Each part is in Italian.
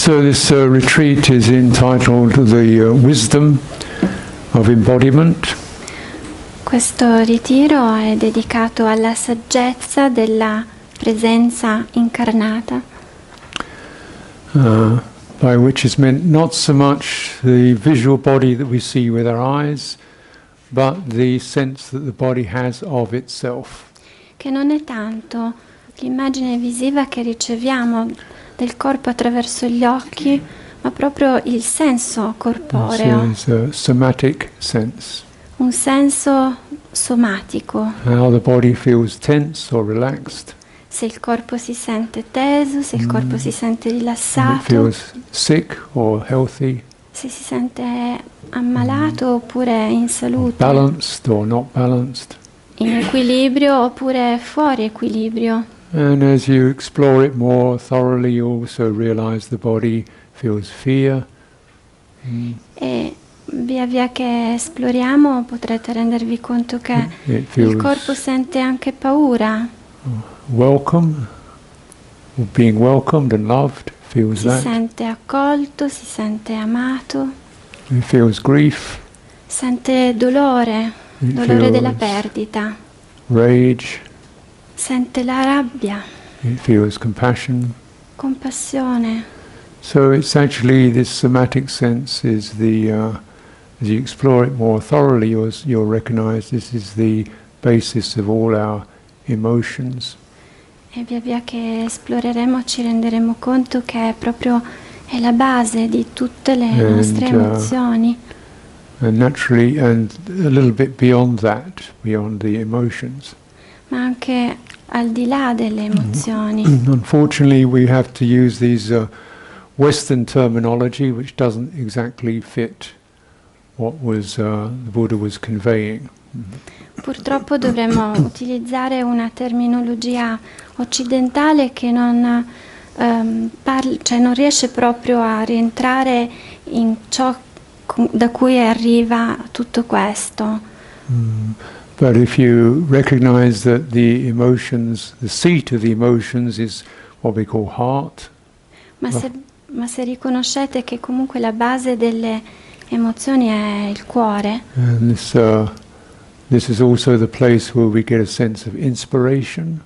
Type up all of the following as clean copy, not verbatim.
So this retreat is entitled The Wisdom of Embodiment. Questo ritiro è dedicato alla saggezza della presenza incarnata. By which is meant not so much the visual body that we see with our eyes, but the sense that the body has of itself. Che non è tanto l'immagine visiva che riceviamo del corpo attraverso gli occhi, ma proprio il senso corporeo. It's a somatic sense. Un senso somatico. How the body feels tense or relaxed. Se il corpo si sente teso, se il corpo si sente It rilassato, feels sick or healthy. se si sente ammalato oppure in salute, Balanced or not balanced. in equilibrio oppure fuori equilibrio. And as you explore it more thoroughly, you also realize the body feels fear. E via che esploriamo potrete rendervi conto che il corpo sente anche paura. Welcome, or being welcomed and loved, feels Si that. sente accolto, si sente amato, It feels grief, sente dolore, It dolore della feels perdita, rage, sente la rabbia, it feels compassion. compassione. So it's actually this somatic sense is the, as you explore it more thoroughly, you'll recognize this is the basis of all our emotions. E via che esploreremo ci renderemo conto che è la base di tutte le nostre emozioni. And naturally, and a little bit beyond that, beyond the emotions. Ma anche al di là delle emozioni. Unfortunately, we have to use these Western terminology, which doesn't exactly fit what was the Buddha was conveying. Purtroppo dovremmo utilizzare una terminologia occidentale che non riesce proprio a rientrare in ciò da cui arriva tutto questo. But if you recognize that the emotions, the seat of the emotions is what we call heart. Ma se riconoscete che comunque la base delle emozioni è il cuore. And this is also the place where we get a sense of inspiration.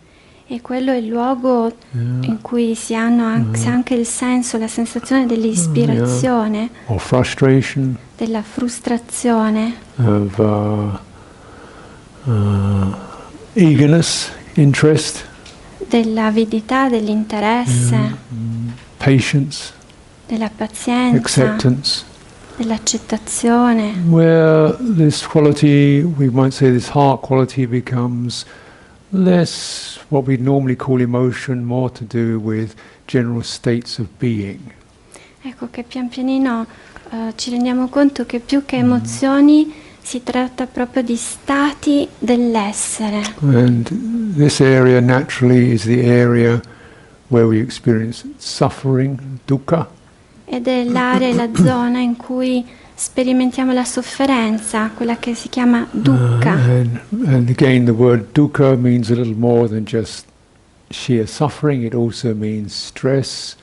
E quello è il luogo in cui si ha anche il senso, la sensazione dell'ispirazione, Or frustration. della frustrazione, Of eagerness, interest. dell'avidità, dell'interesse, Patience. della pazienza, Acceptance. dell'accettazione. Where this quality, we might say this heart quality becomes less what we normally call emotion, more to do with general states of being. Ecco che pian pianino ci rendiamo conto che più che emozioni si tratta proprio di stati dell'essere. And this area naturally is the area where we experience suffering, dukkha. Ed è l'area e la zona in cui sperimentiamo la sofferenza, quella che si chiama dukkha. And again, the word dukkha means a little more than just sheer suffering. It also means stress,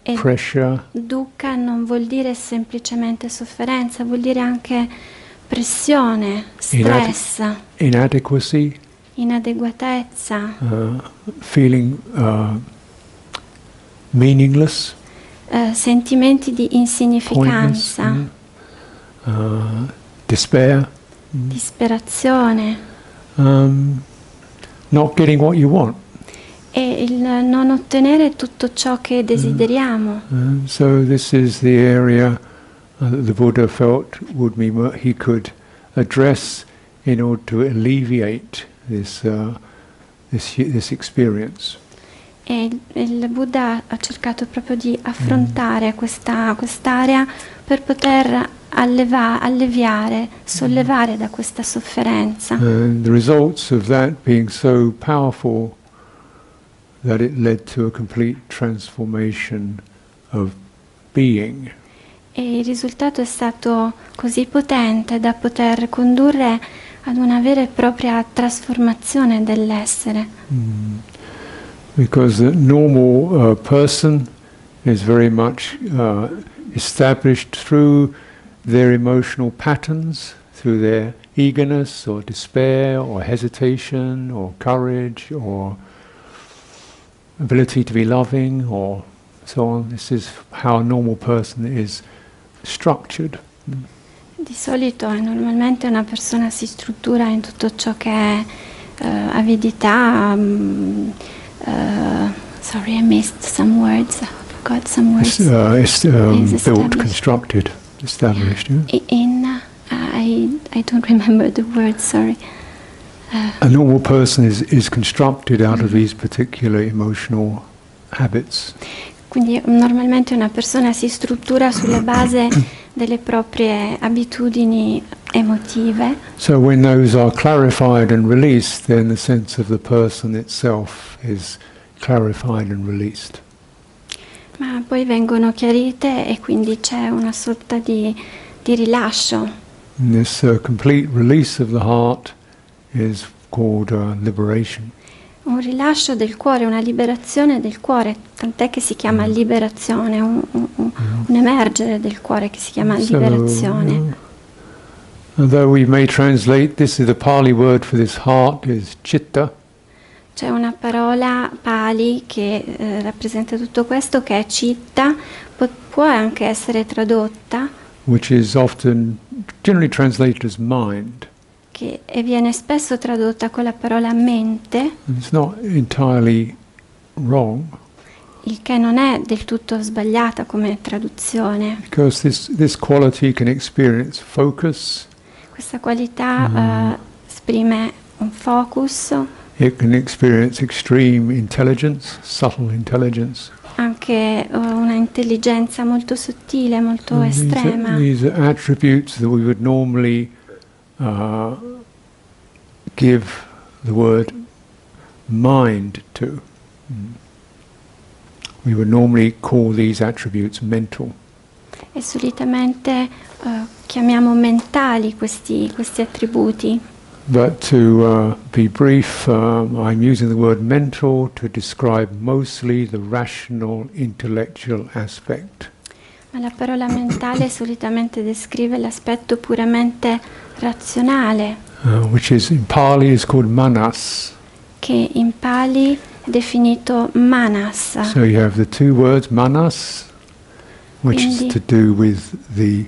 E pressure. dukkha non vuol dire semplicemente sofferenza, vuol dire anche pressione, stress, Inadequacy, inadeguatezza, feeling meaningless, sentimenti di insignificanza, despair, disperazione not getting what you want. e il non ottenere tutto ciò che desideriamo. So this is the area that the Buddha felt he could address in order to alleviate this experience. E il Buddha ha cercato proprio di affrontare quest'area per poter alleviare, sollevare da questa sofferenza. And the results of that being so powerful that it led to a complete transformation of being. E il risultato è stato così potente da poter condurre ad una vera e propria trasformazione dell'essere. Because the normal person is very much established through their emotional patterns, through their eagerness or despair or hesitation or courage or ability to be loving or so on. This is how a normal person is structured. Di solito normalmente una persona si struttura in tutto ciò che è avidità. Sorry, I missed some words. I forgot some words. It's built, constructed, established. Yeah? I don't remember the words. Sorry. A normal person is constructed out of these particular emotional habits. Quindi normalmente una persona si struttura sulla base delle proprie abitudini emotive. So when those are clarified and released, then the sense of the person itself is clarified and released. Ma poi vengono chiarite e quindi c'è una sorta di rilascio. And this complete release of the heart is called liberation. Un rilascio del cuore, una liberazione del cuore, tant'è che si chiama liberazione, un emergere del cuore che si chiama liberazione. Although we may translate this, the Pali word for this heart is citta. C'è una parola Pali che rappresenta tutto questo, che è citta, può anche essere tradotta, which is often generally translated as mind. E viene spesso tradotta con la parola mente. And it's not entirely wrong. Il che non è del tutto sbagliata come traduzione. Because this quality can experience focus. Questa qualità esprime un focus. It can experience extreme intelligence, subtle intelligence. Anche una intelligenza molto sottile, molto estrema. These are attributes that we would normally give the word mind to. We would normally call these attributes mental. E solitamente chiamiamo mentali questi attributi. But to be brief, I'm using the word mental to describe mostly the rational, intellectual aspect. Ma la parola mentale solitamente descrive l'aspetto puramente razionale. Which is in Pali is called manas. Che in Pali è definito manas. So you have the two words manas, which is to do with the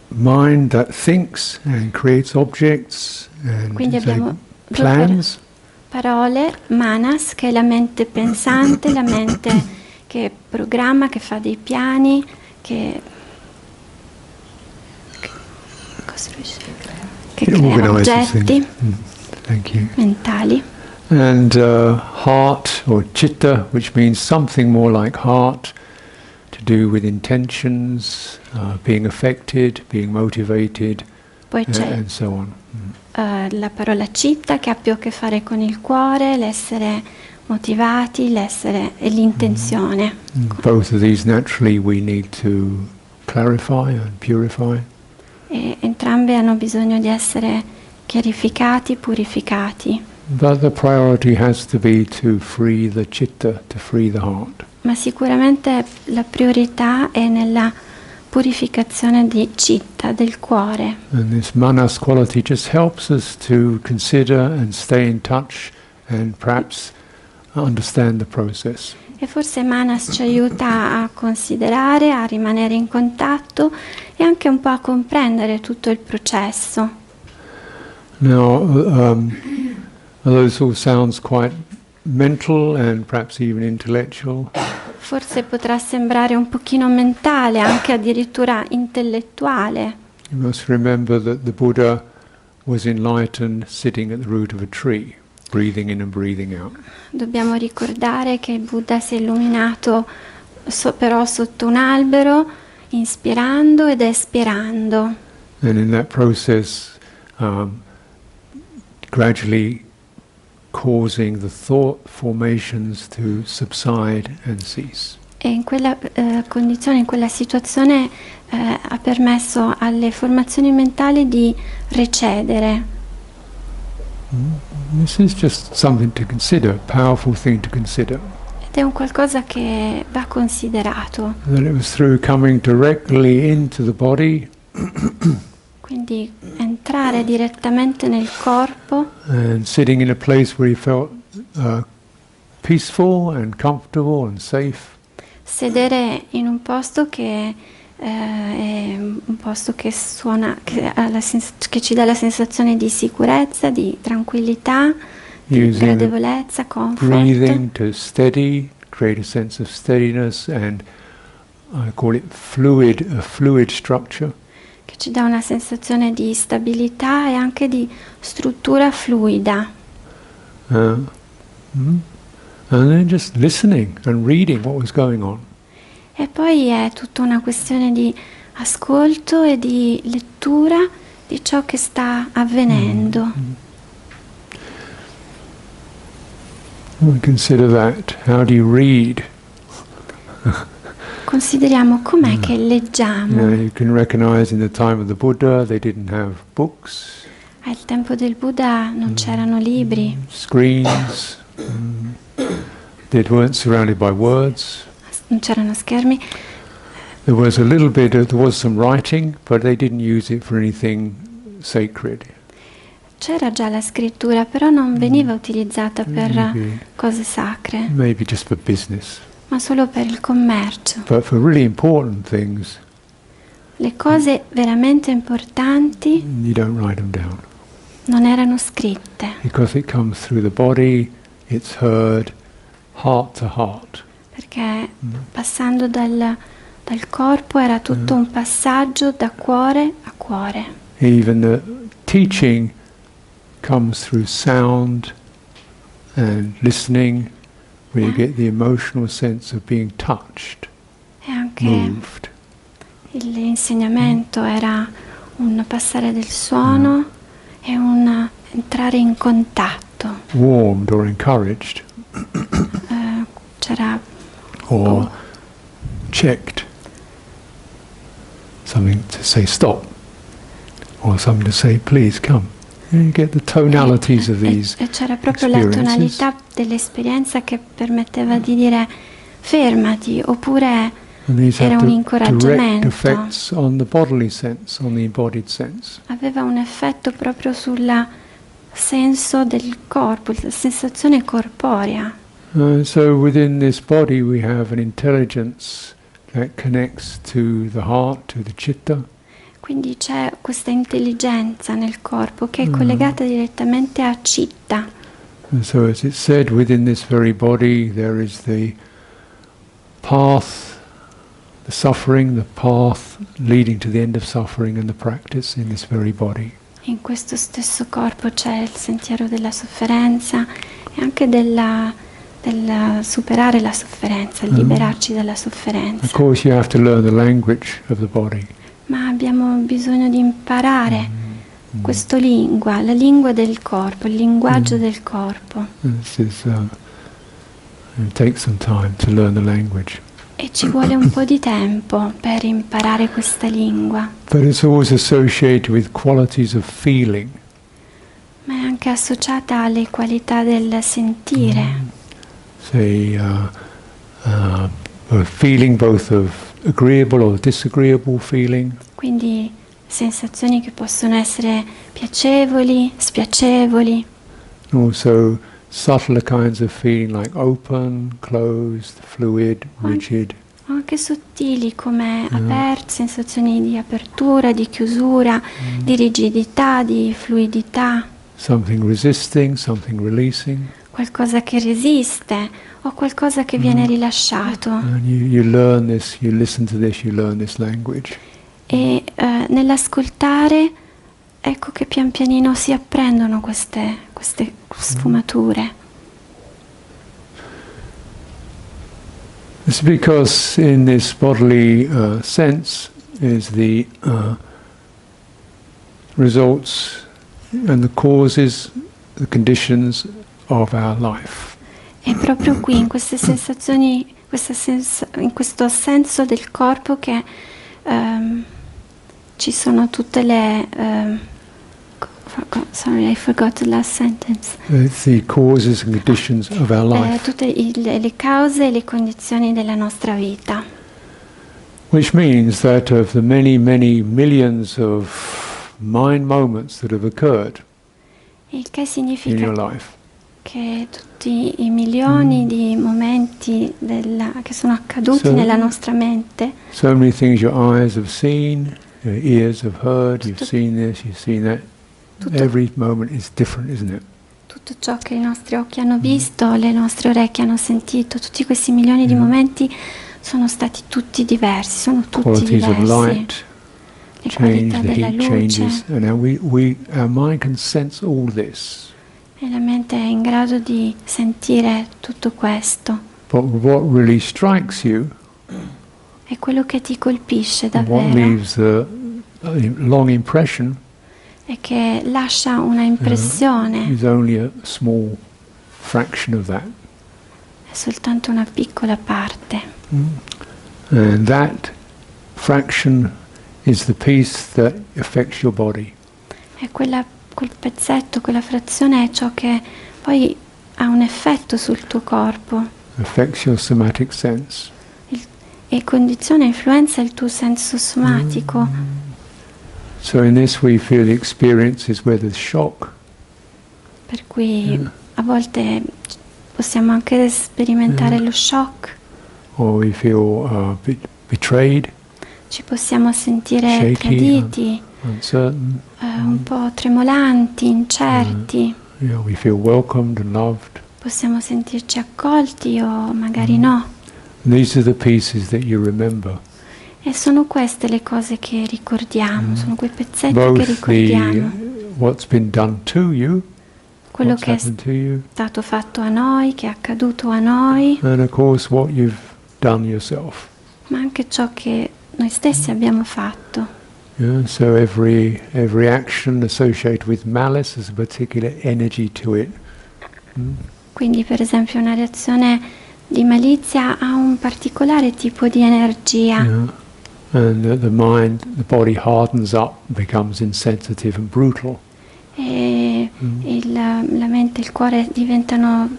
mind that thinks and creates objects and plans. Parole, manas, che è la mente pensante, la mente che programma, che fa dei piani, che costruisce, che crea oggetti mentali. And heart or citta, which means something more like heart, to do with intentions, being affected, being motivated, and so on. La parola citta, che ha più a che fare con il cuore, l'essere motivati, l'essere e l'intenzione. Both of these naturally we need to clarify and purify. E entrambe hanno bisogno di essere chiarificati, purificati. But the priority has to be to free the citta, to free the heart. Ma sicuramente la priorità è nella purificazione di citta, del cuore. And this manas quality just helps us to consider and stay in touch and perhaps understand the process. E forse manas ci aiuta a considerare, a rimanere in contatto e anche un po' a comprendere tutto il processo. Now, although this all sounds quite mental and perhaps even intellectual, forse potrà sembrare un pochino mentale, anche addirittura intellettuale. you must remember that the Buddha was enlightened sitting at the root of a tree, breathing in and breathing out. Dobbiamo ricordare che il Buddha si è illuminato però sotto un albero, inspirando ed espirando. And in that process, gradually causing the thought formations to subside and cease. E in quella condizione, in quella situazione, ha permesso alle formazioni mentali di recedere. This is just something to consider, a powerful thing to consider. Ed è un qualcosa che va considerato. And then it was through coming directly into the body. Quindi entrare direttamente nel corpo And sitting in a place where he felt peaceful and comfortable and safe. sedere in un posto che è un posto che suona, che ci dà la sensazione di sicurezza, di tranquillità, di gradevolezza, comfort. Breathing to steady, create a sense of steadiness, and I call it a fluid structure. Che ci dà una sensazione di stabilità e anche di struttura fluida. And then just listening and reading what was going on. E poi è tutta una questione di ascolto e di lettura di ciò che sta avvenendo. Consider that. How do you read? Consideriamo com'è che leggiamo. You can recognize in the time of the Buddha they didn't have books. Al tempo del Buddha non c'erano libri. Screens. They weren't surrounded by words. Non c'erano schermi. There was some writing, but they didn't use it for anything sacred. C'era già la scrittura, però non veniva utilizzata per cose sacre. Maybe just for business. Ma solo per il commercio. But for really important things, le cose veramente importanti you don't write them down. Non erano scritte. Because it comes through the body, it's heard heart to heart. Perché passando dal corpo era tutto un passaggio da cuore a cuore. Even the teaching comes through sound and listening, where you get the emotional sense of being touched, e anche moved. L'insegnamento era un passare del suono e un entrare in contatto. Warmed or encouraged. C'era or checked. Something to say stop, or something to say please come. And you get the tonalities of these e c'era proprio la tonalità dell'esperienza che permetteva di dire fermati, oppure era un incoraggiamento. Effects on the bodily sense, on the embodied sense. Aveva un effetto proprio sul senso del corpo, la sensazione corporea. So within this body we have an intelligence that connects to the heart, to the citta. Quindi c'è questa intelligenza nel corpo che è collegata direttamente a citta. And so as it said, within this very body there is the path, the suffering, the path leading to the end of suffering, and the practice in this very body. In questo stesso corpo c'è il sentiero della sofferenza e anche del superare la sofferenza, liberarci dalla sofferenza. Of course you have to learn the language of the body. Ma abbiamo bisogno di imparare questa lingua, la lingua del corpo, il linguaggio del corpo. It takes some time to learn the language. E ci vuole un po' di tempo per imparare questa lingua. But it's always associated with qualities of feeling. Ma è anche associata alle qualità del sentire. Say, feeling both of agreeable or disagreeable feeling. Quindi sensazioni che possono essere piacevoli, spiacevoli. Also subtler kinds of feeling like open, closed, fluid, rigid. Anche sottili come sensazioni di apertura, di chiusura, di rigidità, di fluidità. Something resisting, something releasing. Qualcosa che resiste o qualcosa che viene rilasciato. And you learn this, you listen to this, you learn this language. E nell'ascoltare ecco che pian pianino si apprendono queste sfumature. It's because in this bodily sense is the results and the causes, the conditions of our life. È proprio qui, in queste sensazioni, in questo senso del corpo che ci sono tutte le Sorry, I forgot the last sentence. It's the causes and conditions of our life. Tutte le cause e le condizioni della nostra vita. Which means that of the many, many millions of mind moments that have occurred Il che in significa your life, che tutti i milioni di momenti che sono accaduti nella nostra mente, so many things your eyes have seen, your ears have heard, you've seen this, you've seen that. Every moment is different, isn't it? tutto ciò che i nostri occhi hanno visto, le nostre orecchie hanno sentito, tutti questi milioni di momenti sono stati tutti diversi, sono tutti Qualities of diversi. light Le change, qualità the della heat luce, changes, and now our mind can sense all this. e la mente è in grado di sentire tutto questo. But what really strikes you, E quello che ti colpisce what davvero leaves a long impression, è che lascia una impressione, is only a small fraction of that. è soltanto una piccola parte. And that fraction is the piece that affects your body. E quel pezzetto, quella frazione è ciò che poi ha un effetto sul tuo corpo Affects your somatic sense. e condiziona, influenza il tuo senso somatico. So in this we feel the experiences where there's shock, Per cui a volte possiamo anche sperimentare lo shock, or we feel betrayed, ci possiamo sentire shaky, traditi, uncertain. un po' tremolanti, incerti. We feel welcomed and loved. Possiamo sentirci accolti o magari no. These are the pieces that you remember. E sono queste le cose che ricordiamo, sono quei pezzetti che Both ricordiamo. what's been done to you, Quello what's che è happened to you, stato fatto a noi, che è accaduto a noi, and of course what you've done yourself. ma anche ciò che noi stessi abbiamo fatto. So every action associated with malice has a particular energy to it. Quindi per esempio una reazione di malizia ha un particolare tipo di energia. And the body hardens up, becomes insensitive and brutal. E la mente e il cuore diventano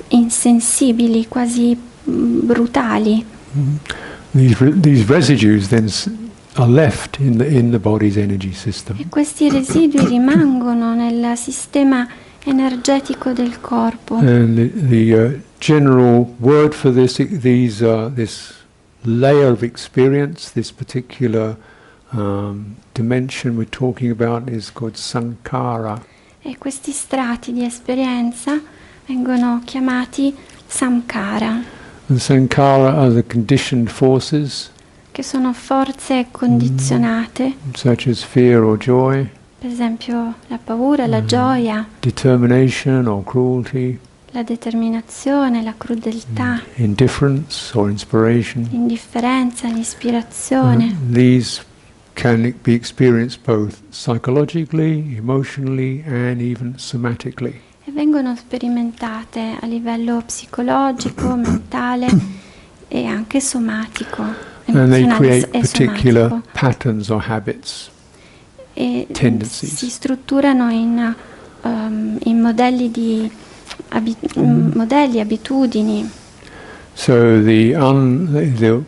insensibili, quasi brutali. These residues then are left in the body's energy system. E questi residui rimangono nel sistema energetico del corpo. And the general word for this layer of experience, this particular dimension we're talking about, is called sankhara. E questi strati di esperienza vengono chiamati samkhara, And sankhara are the conditioned forces, che sono forze condizionate, such as fear or joy, per esempio la paura, la gioia, determination or cruelty, la determinazione, la crudeltà, indifference or inspiration. l'indifferenza, l'ispirazione. These can be experienced both psychologically, emotionally, and even somatically. E vengono sperimentate a livello psicologico, mentale e anche somatico, And they create e particular somatico. patterns or habits. E tendencies. si strutturano in modelli modelli, abitudini. So the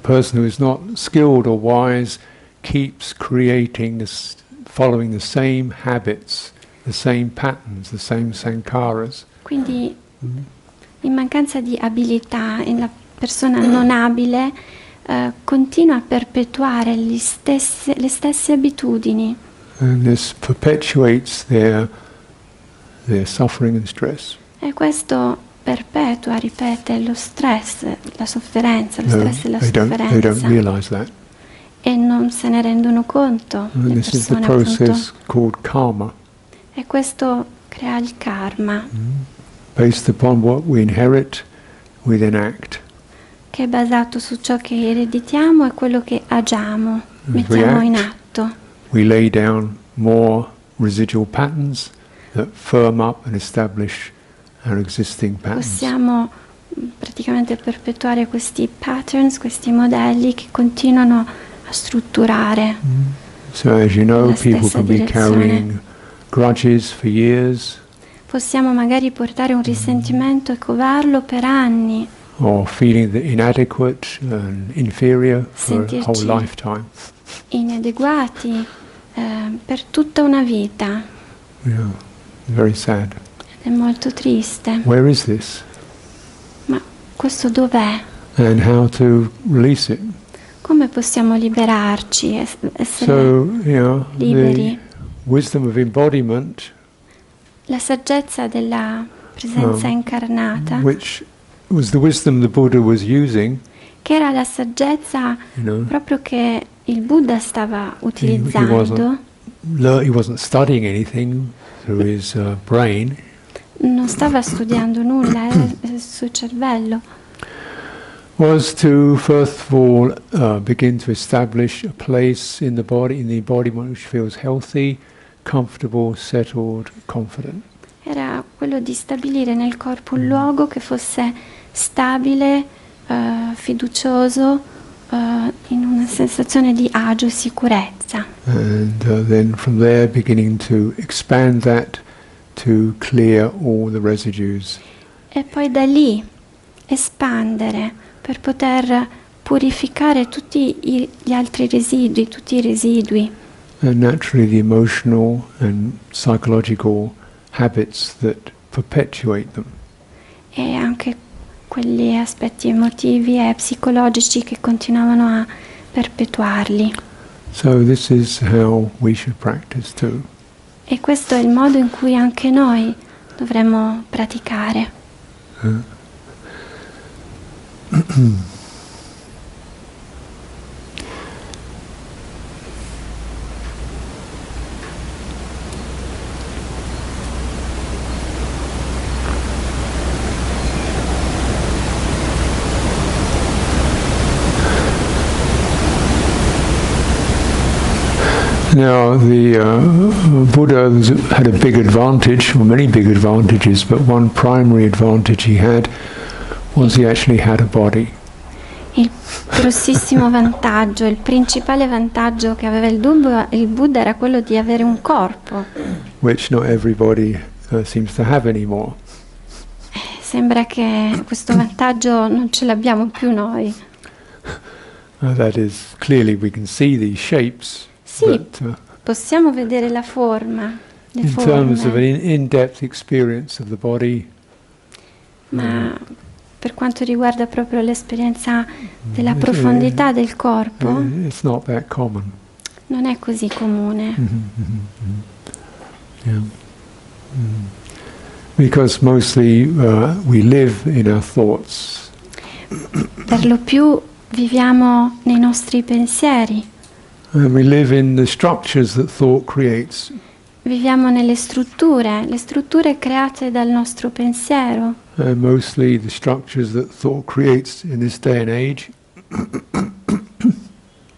person who is not skilled or wise keeps creating this, following the same habits, the same patterns, the same sankharas. Quindi in mancanza di abilità, la persona non abile continua a perpetuare le stesse abitudini. And this perpetuates their suffering and stress. E questo perpetua, ripete, lo stress, la sofferenza, lo stress e la They don't sofferenza. realize that. E non se ne rendono conto And le this is the persone, appunto. process called karma, E questo crea il karma, based upon what we inherit, we then act. che è basato su ciò che ereditiamo e quello che agiamo, mettiamo in atto. We lay down more residual patterns that firm up and establish our existing patterns. Possiamo praticamente perpetuare questi patterns, questi modelli che continuano a strutturare. So as you know, la people stessa can be direzione. carrying grudges for years. Possiamo magari portare un risentimento e covarlo per anni. Or feeling inadequate and inferior for a whole Sentirci lifetime. inadeguati per tutta una vita. Yeah, very sad. È molto triste. Where is this? Ma questo dov'è? And how to release it? Come possiamo liberarci, essere So, liberi? the wisdom of embodiment, La saggezza della presenza incarnata, which was the wisdom the Buddha was using, che era la saggezza proprio che il Buddha stava he utilizzando. wasn't studying anything through his brain. Non stava studiando nulla, era il suo cervello. Was to first of all begin to establish a place in the embodiment which feels healthy, comfortable, settled, confident. Era quello di stabilire nel corpo un luogo che fosse stabile, fiducioso, in una sensazione di agio e sicurezza. And then from there beginning to expand that to clear all the residues. E poi da lì espandere per poter purificare tutti gli altri residui, tutti i residui. And naturally the emotional and psychological habits that perpetuate them. E anche quegli aspetti emotivi e psicologici che continuavano a perpetuarli. So this is how we should practice too. E questo è il modo in cui anche noi dovremmo praticare. Now the Buddha had a big advantage, or many big advantages, but one primary advantage he had was he actually had a body. Il grossissimo vantaggio, il principale vantaggio che aveva il Buddha era quello di avere un corpo. Which not everybody seems to have anymore. Sembra che questo vantaggio non ce l'abbiamo più noi. That is, clearly we can see these shapes. Sì, but, possiamo vedere la forma, le in forme, terms of an in-depth experience of the body, ma per quanto riguarda proprio l'esperienza della profondità del corpo, it's not that common. non è così comune. Yeah. Because mostly we live in our thoughts. Per lo più viviamo nei nostri pensieri. And we live in the structures that thought creates. Viviamo nelle strutture create dal nostro pensiero. And mostly the structures that thought creates in this day and age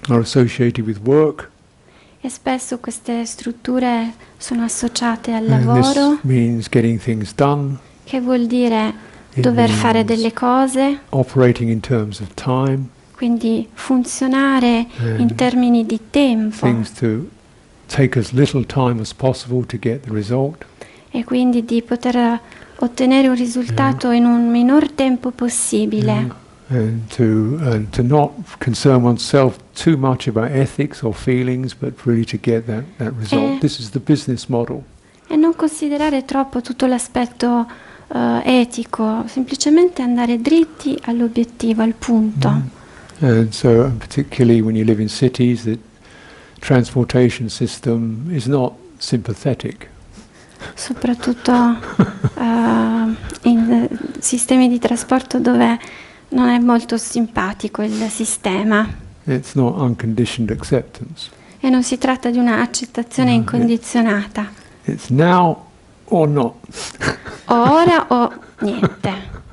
are associated with work. E spesso queste strutture sono associate al And lavoro, this means getting things done, che vuol dire It dover means fare delle cose, operating in terms of time, quindi funzionare in termini di tempo things to take as little time as possible to get the result. e quindi di poter ottenere un risultato in un minor tempo possibile. And to not concern oneself too much about ethics or feelings, but really to get that result. This is the business model. E non considerare troppo tutto l'aspetto etico, semplicemente andare dritti all'obiettivo, al punto. And so particularly when you live in cities, the transportation system is not sympathetic. Soprattutto in sistemi di trasporto dove non è molto simpatico il sistema. It's not unconditioned acceptance. E non si tratta di una accettazione incondizionata. It's now or not. O ora o niente.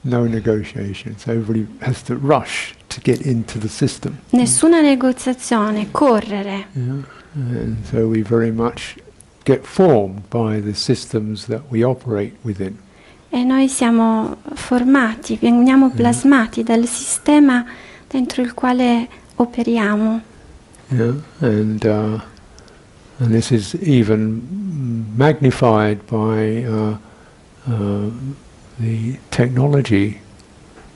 No negotiations. Everybody has to rush to get into the system. Nessuna negoziazione, correre. Yeah. And so we very much get formed by the systems that we operate within. E noi siamo formati, veniamo plasmati dal sistema dentro il quale operiamo. Yeah. And And this is even magnified by the technology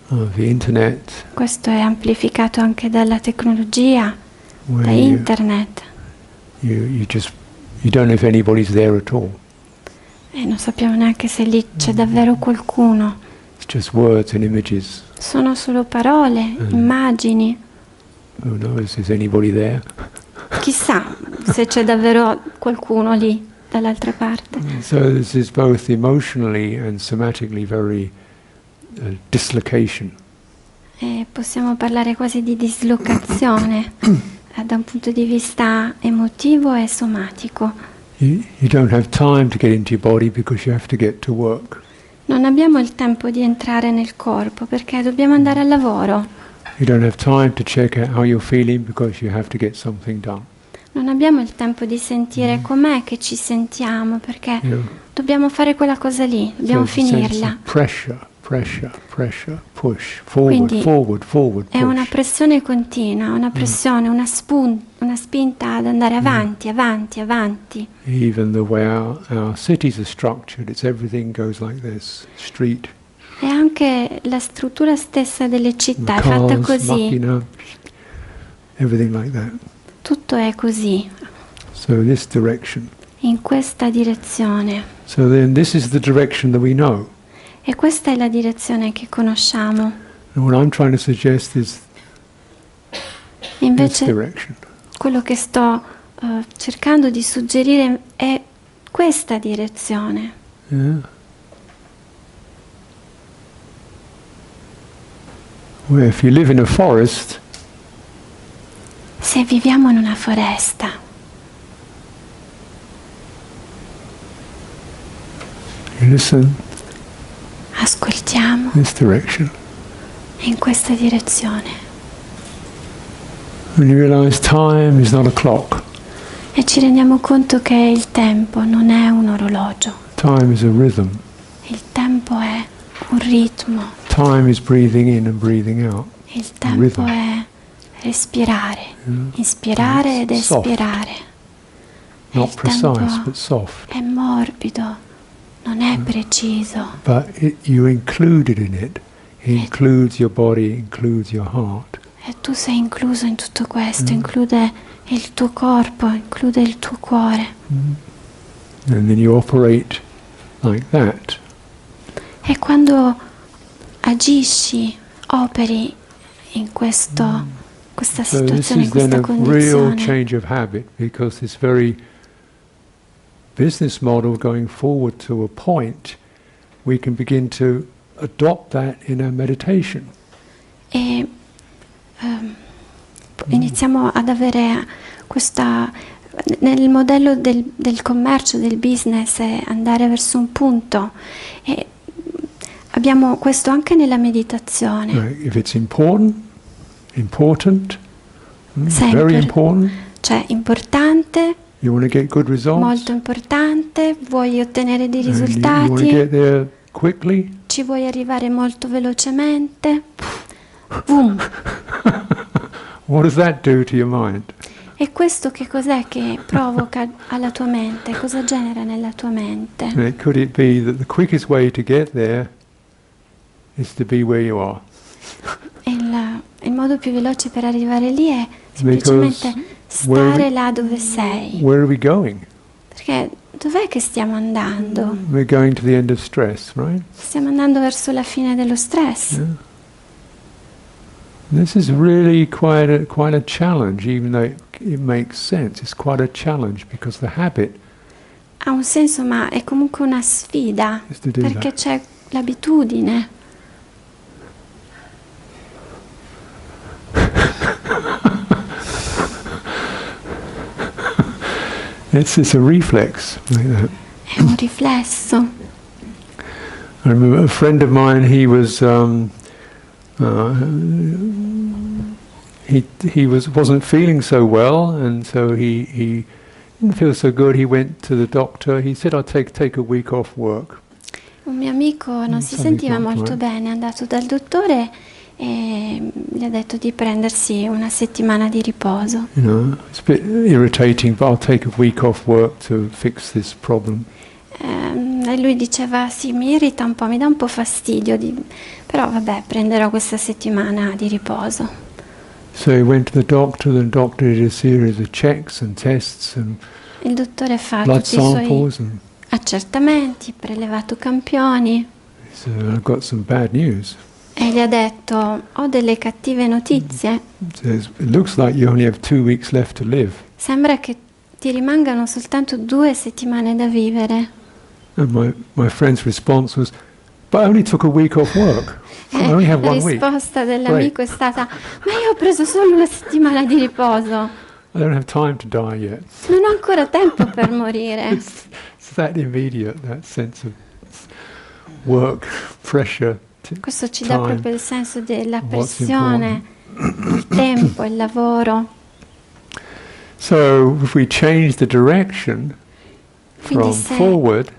of the internet. Questo è amplificato anche dalla tecnologia, da internet. You don't know if anybody's there at all. E non sappiamo neanche se lì c'è davvero qualcuno. It's just words and images. Sono solo parole, immagini. Who knows, is anybody there? Chissà se c'è davvero qualcuno lì dall'altra parte. So this is both emotionally and somatically very dislocation. E possiamo parlare quasi di dislocazione da un punto di vista emotivo e somatico. You don't have time to get into your body because you have to get to work. Non abbiamo il tempo di entrare nel corpo perché dobbiamo andare al lavoro. You don't have time to check out how you're feeling because you have to get something done. Non abbiamo il tempo di sentire com'è che ci sentiamo perché dobbiamo fare quella cosa lì, dobbiamo finirla. Pressure, push, forward, push. È una pressione continua, una pressione, una spinta ad andare avanti. Even the way our cities are structured, everything goes like this, street. E anche la struttura stessa delle città è fatta così. Everything like that. Tutto è così. So this direction. In questa direzione. So then this is the direction that we know. E questa è la direzione che conosciamo. And what I'm trying to suggest is invece this direction. Quello che sto cercando di suggerire è questa direzione. Yeah. Where if you live in a forest, se viviamo in una foresta, you listen, ascoltiamo this direction. In questa direzione. And you realize time is not a clock. E ci rendiamo conto che il tempo non è un orologio. Time is a rhythm. Il tempo è un ritmo. Time is breathing in and breathing out. Il tempo è respirare, inspirare ed espirare. Not precise, but soft. È morbido, non è preciso. But you included in it. It includes your body, includes your heart. E tu sei incluso in tutto questo, include il tuo corpo, include il tuo cuore. And then you operate like that. E quando agisci, operi in questa situazione, in questa condizione. So this is then a real change of habit, because this very business model going forward to a point, we can begin to adopt that in our meditation. E iniziamo ad avere questa, nel modello del commercio, del business, è andare verso un punto, e abbiamo questo anche nella meditazione. Right. If it's important, very important. Cioè importante, you want to get good results, molto importante, vuoi ottenere dei you want to risultati, get there quickly. Ci vuoi arrivare molto velocemente. Boom. What does that do to your mind? E questo che cos'è che provoca alla tua mente? Cosa genera nella tua mente? Could it be that the quickest way to get there is to be where you are? Il modo più veloce per arrivare lì è semplicemente stare là dove sei. Where are we going? Perché dov'è che stiamo andando? We're going to the end of stress, right? Stiamo andando verso la fine dello stress. Yeah. This is really quite a challenge, even though it makes sense. It's quite a challenge because the habit ha un senso, ma è comunque una sfida, perché c'è l'abitudine. It's a reflex like that. È un riflesso. I remember a friend of mine. He was he wasn't feeling so well, and so he didn't feel so good. He went to the doctor. He said, "I'll take a week off work." Un mio amico non si sentiva molto bene, è andato dal dottore e gli ha detto di prendersi una settimana di riposo. You know, it's a bit irritating, but I'll take a week off work to fix this problem. E lui diceva, sì, mi irrita un po', mi dà un po' fastidio, però vabbè, prenderò questa settimana di riposo. So he went to the doctor did a series of checks and tests and Il dottore fa blood tutti i suoi samples and accertamenti, prelevato campioni so I've got some bad news. e gli ha detto, ho delle cattive notizie, Says, it looks like you only have 2 weeks left to live. sembra che ti rimangano soltanto 2 settimane da vivere. And my friend's response was, but I only took a week off work. I only have La 1 week. risposta dell'amico è stata, ma io ho preso solo una settimana di riposo, I don't have time to die yet. non ho ancora tempo per morire. It's that immediate, that sense of work, pressure. Questo ci dà time, proprio il senso della what's pressione, il tempo, il lavoro. So if we change the direction Quindi from se forward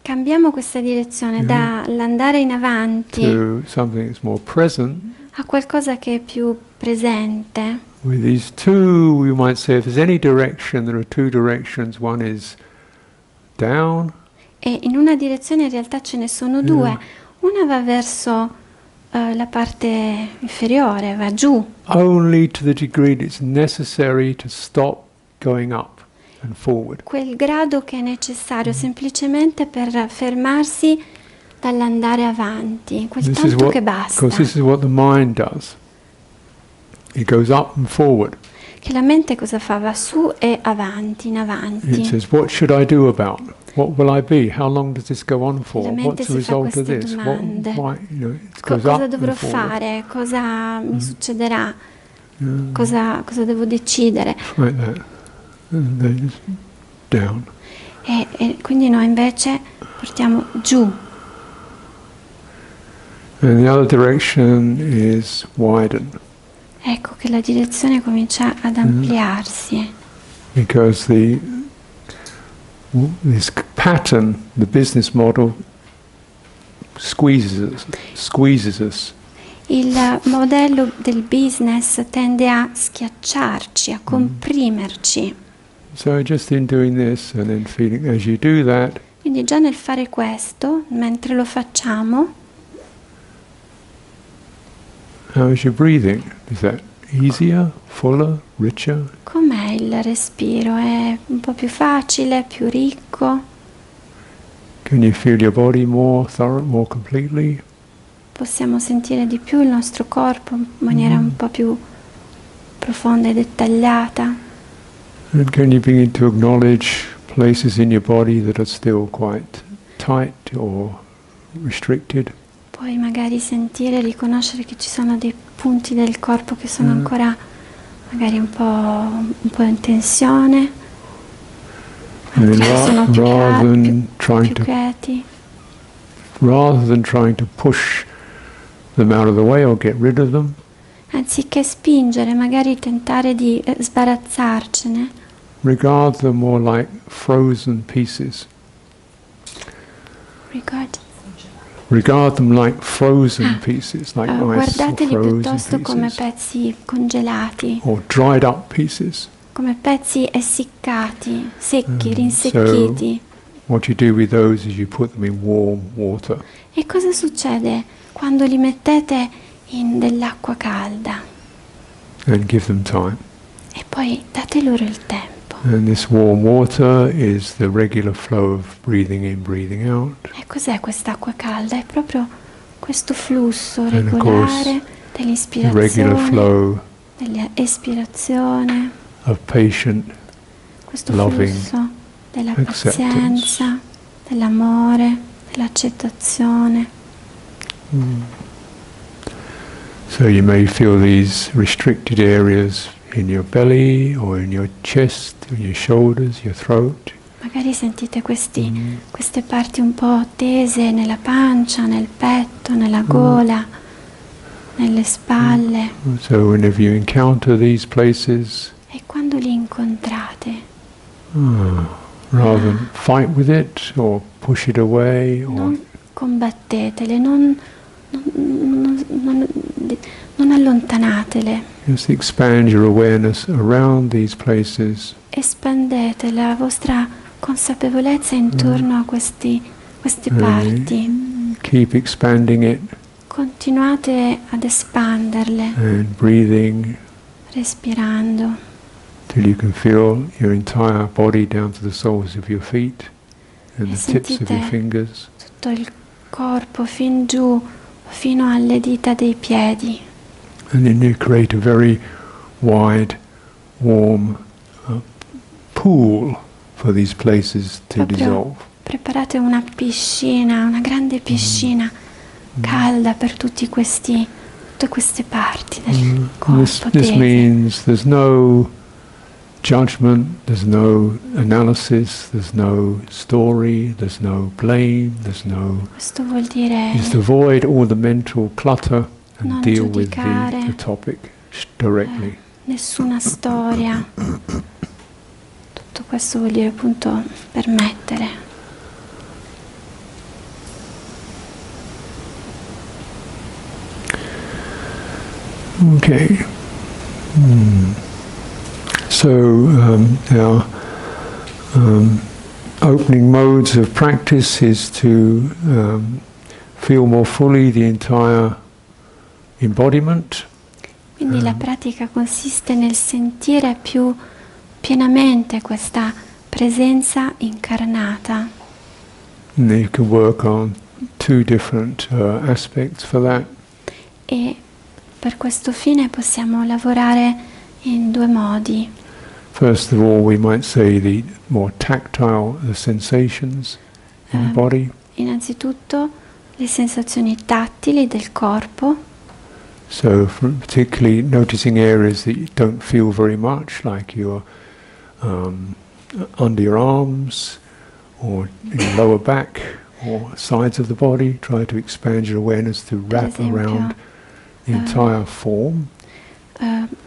cambiamo questa direzione dall'andare in avanti to something that's more present, a qualcosa che è più presente, with these two, we might say if there's any direction, there are 2 directions. One is down, e in una direzione in realtà ce ne sono 2, una va verso la parte inferiore, va giù, only to the degree that it's necessary to stop going up and forward. quel grado che è necessario semplicemente per fermarsi dall'andare avanti, quel tanto che basta. Because this is what the mind does. It goes up and forward. Che la mente cosa fa? Va su e avanti, in It avanti. says, what should I do about it? What will I be? How long does this go on for? La mente What's the si fa result of queste this? domande. It goes Cosa up dovrò and forward. fare? Cosa mi succederà? Cosa devo decidere? Like that. And then it's down. E quindi noi invece portiamo giù. And the other direction is widen. Ecco che la direzione comincia ad ampliarsi. Because this pattern, the business model, squeezes us. Il modello del business tende a schiacciarci, a comprimerci. So just in doing this and then feeling, as you do that, Quindi già nel fare questo, mentre lo facciamo, how is your breathing? Is that easier, fuller, richer? com'è il respiro? È un po' più facile, più ricco? Can you feel your body more thorough, more completely? Possiamo sentire di più il nostro corpo in maniera un po' più profonda e dettagliata? And can you begin to acknowledge places in your body that are still quite tight or restricted? Puoi magari sentire, riconoscere che ci sono dei punti del corpo che sono ancora magari un po' in tensione, altri che sono più quieti. Rather than trying to push them out of the way or get rid of them, Anziché spingere, magari tentare di sbarazzarcene, regard them more like frozen pieces. Regard them like frozen pieces, like ice or guardateli frozen piuttosto come pieces, pezzi congelati, or dried up pieces. come pezzi essiccati, secchi, rinsecchiti. What you do with those is you put them in warm water. E cosa succede quando li mettete in dell'acqua calda? And give them time. E poi date loro il tempo. And this warm water is the regular flow of breathing in, breathing out. E cos'è quest'acqua calda? È proprio questo flusso And of regolare course, the regular dell'ispirazione, flow dell'espirazione, of patient, questo loving flusso della acceptance. pazienza, dell'amore, dell'accettazione. So you may feel these restricted areas in your belly or in your chest, in your shoulders, your throat. Magari sentite queste parti un po' tese nella pancia, nel petto, nella gola, nelle spalle. So whenever you encounter these places, E quando li incontrate, rather than fight with it or push it away, or non combattetele, non non allontanatele. Just expand your awareness around these places. Espandete la vostra consapevolezza intorno a queste parti. Keep expanding it. Continuate ad espanderle. And breathing. Respirando. Till you can feel your entire body down to the soles of your feet and the tips of your fingers. Tutto il corpo fin giù, fino alle dita dei piedi. And then you create a very wide, warm pool for these places to dissolve. Preparate una piscina, una grande piscina calda per tutte queste parti del corpo. This means there's no judgment, there's no analysis, there's no story, there's no blame, there's no... Questo vuol dire... Just avoid all the mental clutter and deal with giudicare, the topic directly. Nessuna storia. Tutto questo vuol dire appunto permettere. Okay. So our opening modes of practice is to feel more fully the entire embodiment. Quindi la pratica consiste nel sentire più pienamente questa presenza incarnata. And you can work on two different aspects for that. E per questo fine possiamo lavorare in due modi. First of all, we might say the more tactile, the sensations in the body. Innanzitutto le sensazioni tattili del corpo. So particularly noticing areas that you don't feel very much, like your under your arms or in your lower back or sides of the body. Try to expand your awareness to wrap around the entire form.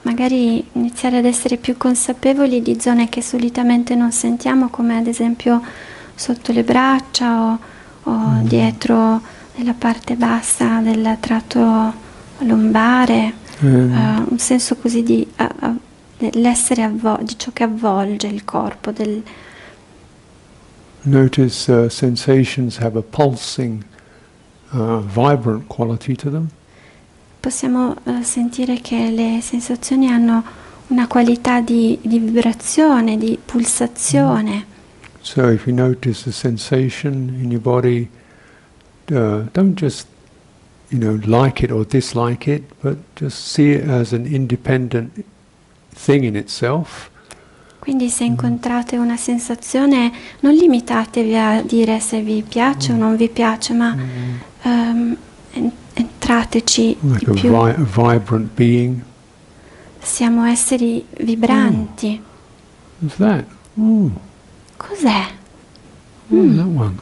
Magari iniziare ad essere più consapevoli di zone che solitamente non sentiamo, come ad esempio sotto le braccia o dietro nella parte bassa del tratto lombare, un senso così di l'essere di ciò che avvolge il corpo. Notice sensations have a pulsing, vibrant quality to them. Possiamo sentire che le sensazioni hanno una qualità di vibrazione, di pulsazione. So if you notice a sensation in your body, don't just like it or dislike it, but just see it as an independent thing in itself. Quindi se incontrate una sensazione, non limitatevi a dire se vi piace o non vi piace, ma entrateci like di più. a vibrant being. Siamo esseri vibranti. What's that? Cos'è? That one.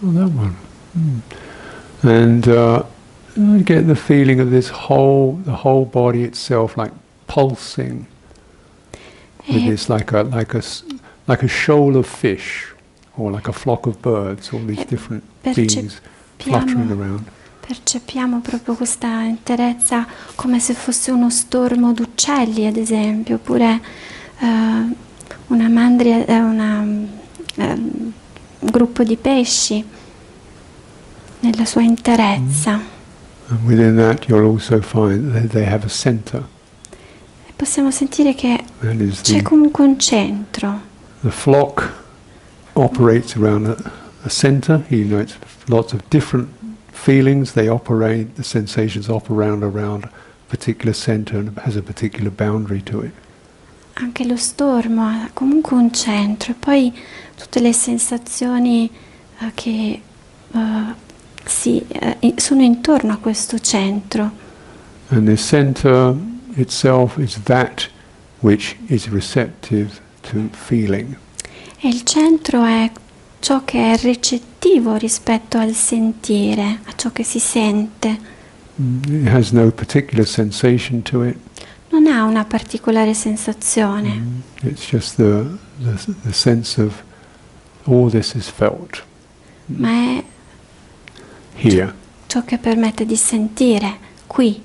Oh, that one. And you get the feeling of the whole body itself, like pulsing with this, like a shoal of fish, or like a flock of birds, all these different beings fluttering around. Percepiamo proprio questa interezza come se fosse uno stormo d'uccelli, ad esempio, oppure una mandria, un gruppo di pesci nella sua interezza. And within that you'll also find that they have a center. E possiamo sentire che c'è comunque un centro. The flock operates around a center, even though it's lots of different feelings, the sensations operate around a particular center and has a particular boundary to it. Anche lo stormo ha comunque un centro, e poi tutte le sensazioni che sono intorno a questo centro. And the center itself is that which is receptive to feeling. E il centro è ciò che è recettivo rispetto al sentire, a ciò che si sente. It has no particular sensation to it. Non ha una particolare sensazione. It's just the sense of all this is felt. Ma è Here. ciò che permette di sentire qui.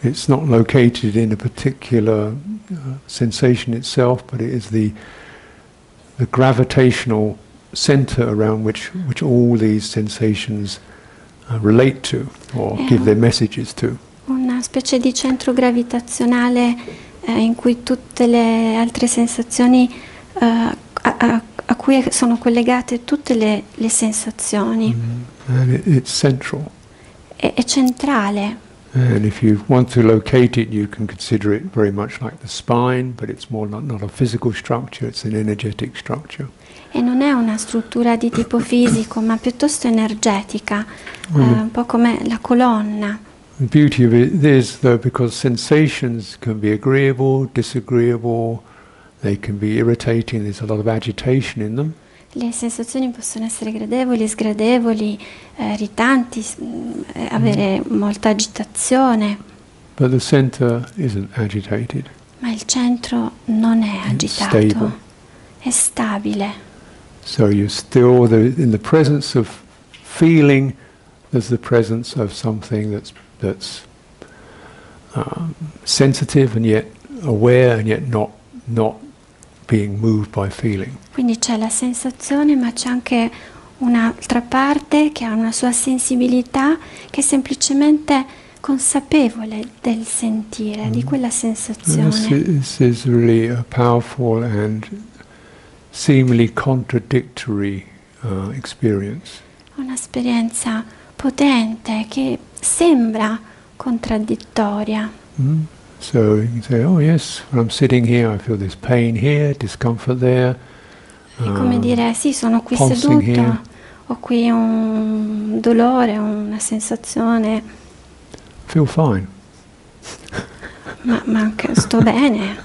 It's not located in a particular sensation itself, but it is the gravitational center around which all these sensations relate to or give their messages to. Una specie di centro gravitazionale in cui tutte le altre sensazioni a cui sono collegate tutte le sensazioni. And it's central. È centrale. And if you want to locate it, you can consider it very much like the spine, but it's more not a physical structure, it's an energetic structure. E non è una struttura di tipo fisico, ma piuttosto energetica, un po' come la colonna. The beauty of it is, though, because sensations can be agreeable, disagreeable, they can be irritating, there's a lot of agitation in them. Le sensazioni possono essere gradevoli, sgradevoli, irritanti, avere molta agitazione. But the center isn't agitated. Ma il centro non è agitato, stable. È stabile. So you're still in the presence of feeling. There's the presence of something that's sensitive and yet aware and yet not being moved by feeling. Quindi c'è la sensazione, ma c'è anche un'altra parte che ha una sua sensibilità, che è semplicemente consapevole del sentire, di quella sensazione. This is really a powerful and seemingly contradictory experience. Un'esperienza potente che sembra contraddittoria. So you can say, oh yes, when I'm sitting here I feel this pain here, discomfort there. È come dire, sì, sono qui pulsing seduto, here. ho qui un dolore, una sensazione, Feel fine. ma anche sto bene,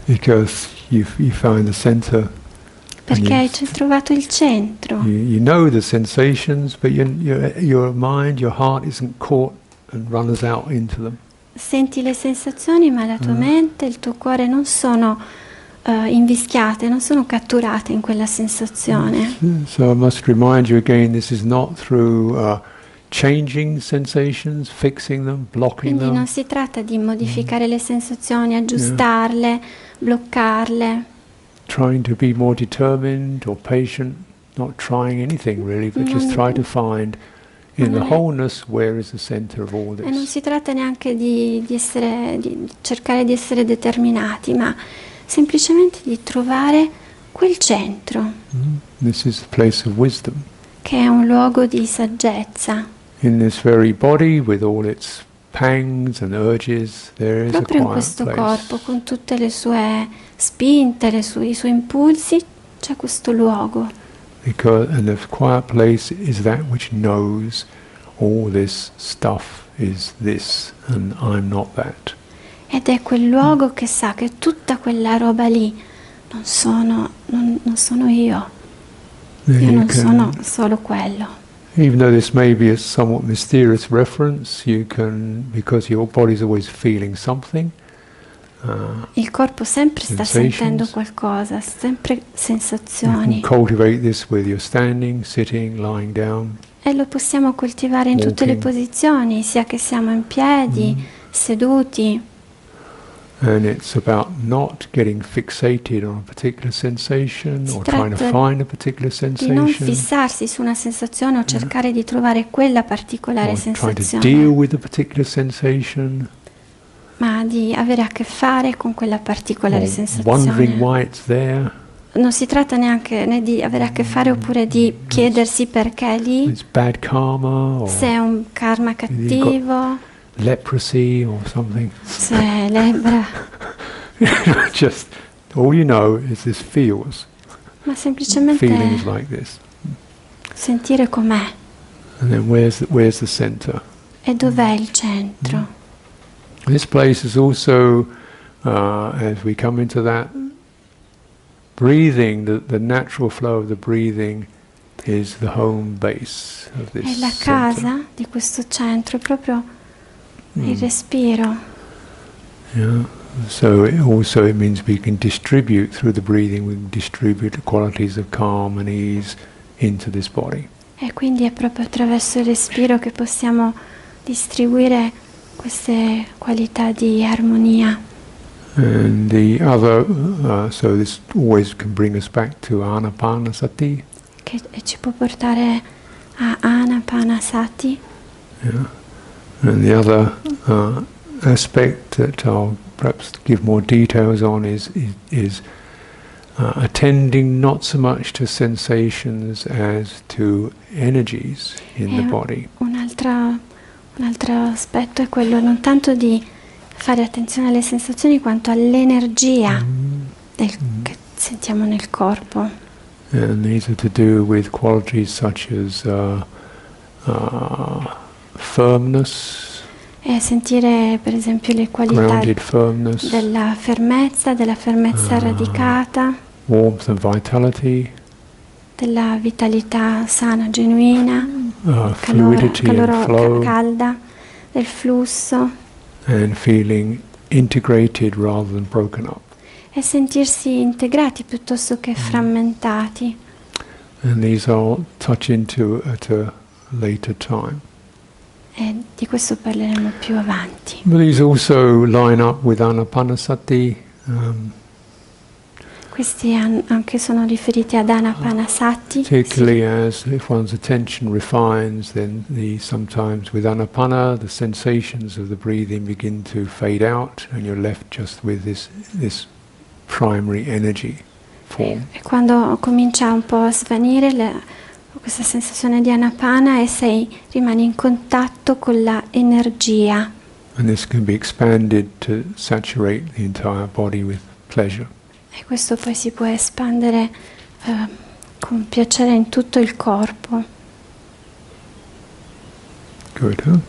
Because you find the center. perché hai trovato il centro. You know the sensations, but your mind, your heart isn't caught and runs out into them. Senti le sensazioni, ma la tua mente e il tuo cuore non sono invischiate, non sono catturate in quella sensazione. So I must remind you again, this is not through changing sensations, fixing them, blocking Quindi them. non si tratta di modificare le sensazioni, aggiustarle, bloccarle. Trying to be more determined or patient, not trying anything really, but just try to find in the wholeness where is the center of all E non this. si tratta neanche di cercare di essere determinati, ma semplicemente di trovare quel centro, This is the place of wisdom. che è un luogo di saggezza. In this very body, with all its pangs and urges, there is a Proprio in quiet questo place. corpo, con tutte le sue spinte, i suoi impulsi, c'è questo luogo. And the quiet place is that which knows all this stuff is this, and I'm not that. Ed è quel luogo che sa che tutta quella roba lì non sono io. Then Io you non can, sono solo quello. even though this may be a somewhat mysterious reference, you can, because your body's always feeling something. Il corpo sempre sta sentendo qualcosa, sempre You can sensazioni. cultivate this with your standing, sitting, lying down. E lo possiamo coltivare in tutte le Walking. posizioni, sia che siamo in piedi, seduti. And it's about not getting fixated on a particular sensation Si or trying to tratta find a particular Di non sensation fissarsi su una sensazione o cercare di trovare quella particolare or trying to deal sensazione, with a particular sensation ma di avere a che fare con quella particolare or wondering sensazione. why it's there. Non si tratta neanche né di avere a che fare oppure di chiedersi perché è lì, It's bad karma or se è un karma cattivo, leprosy or something. se è lebbra, Just all you know is this feels. ma semplicemente Feelings like this. sentire com'è And then where's the center? e dov'è il centro. This place is also, as we come into that, breathing, the natural flow of the breathing is the home base of this E la center. casa di questo centro è proprio il respiro. Yeah. So it means we can distribute through the breathing, we can distribute the qualities of calm and ease into this body. E quindi è proprio attraverso il respiro che possiamo distribuire queste qualità di armonia. And the other, so this always can bring us back to Anapanasati. Che ci può portare a Anapanasati. Yeah. And the other aspect that I'll perhaps give more details on is attending not so much to sensations as to energies in the body. Un altro aspetto è quello non tanto di fare attenzione alle sensazioni quanto all'energia che sentiamo nel corpo. And these are to do with qualities such as firmness, E sentire per esempio le qualità della fermezza radicata, warmth and vitality, della vitalità sana, genuina, fluidity and flow, calda, del flusso, and feeling integrated rather than broken up. E sentirsi integrati piuttosto che frammentati. And these I'll touch into at a later time. E di questo parleremo più avanti. But these also line up with Anapanasati. Questi anche sono riferiti ad Anapanasati. Particularly as if one's attention refines, then sometimes with Anapana the sensations of the breathing begin to fade out and you're left just with this primary energy form. E quando comincia un po' a svanire questa sensazione di Anapana e rimani in contatto con la energia. And this can be expanded to saturate the entire body with pleasure. E questo poi si può espandere con piacere in tutto il corpo. Good, huh?